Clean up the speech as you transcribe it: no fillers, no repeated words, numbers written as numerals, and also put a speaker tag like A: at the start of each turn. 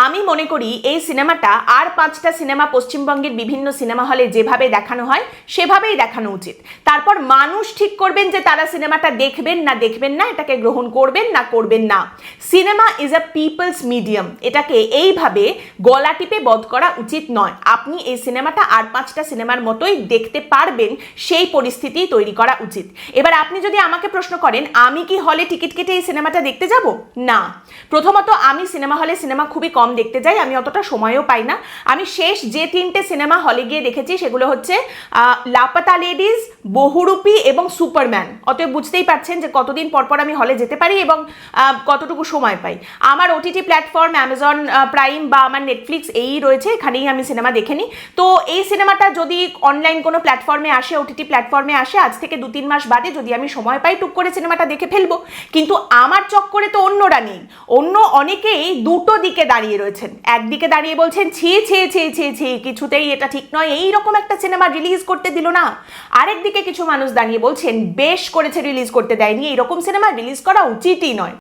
A: আমি মনে করি এই সিনেমাটা আর 5টা সিনেমা পশ্চিমবঙ্গের বিভিন্ন সিনেমা হলে যেভাবে দেখানো হয় সেভাবেই দেখানো উচিত। তারপর মানুষ ঠিক করবেন যে তারা সিনেমাটা দেখবেন না, এটাকে গ্রহণ করবেন না। Cinema is a people's medium, এটাকে এইভাবে গলা টিপে বধ করা উচিত নয়। আপনি এই সিনেমাটা আর 5টা সিনেমার মতোই দেখতে পারবেন, সেই পরিস্থিতি তৈরি করা উচিত। এবার আপনি যদি আমাকে প্রশ্ন করেন আমি কি হলে টিকিট কেটে এই সিনেমাটা দেখতে যাব? না। প্রথমত আমি সিনেমা হলে সিনেমা খুবই কম দেখতে যাই, আমি অতটা সময়ও পাই না। আমি শেষ যে 3টে সিনেমা হলে গিয়ে দেখেছি সেগুলো হচ্ছে লাপাতা লেডিজ, বহুরূপী এবং সুপারম্যান। অতএব বুঝতেই পারছেন যে কতদিন পর আমি হলে যেতে পারি এবং কতটুকু সময় পাই। আমার ওটিটি প্ল্যাটফর্ম অ্যামাজন প্রাইম বা আমার নেটফ্লিক্স এই রয়েছে, এখানেই আমি সিনেমা দেখে নিই। তো এই সিনেমাটা যদি অনলাইন কোনো প্ল্যাটফর্মে আসে, ওটিটি প্ল্যাটফর্মে আসে, আজ থেকে 2-3 মাস বাদে যদি আমি সময় পাই টুক করে সিনেমাটা দেখে ফেলবো। কিন্তু আমার চক্করে তো অন্যরা নেই, অন্য অনেকেই দুটো দিকে দাঁড়িয়ে রয়েছেন। একদিকে দাঁড়িয়ে বলছেন ছি ছি ছি ছি ছি, কিছুতেই এটা ঠিক নয়, এইরকম একটা সিনেমা রিলিজ করতে দিল না। আরেকদিকে কিছু মানুষ দাঁড়িয়ে বলছেন বেশ করেছে রিলিজ করতে দেয়নি, এইরকম সিনেমা রিলিজ করা উচিতই নয়।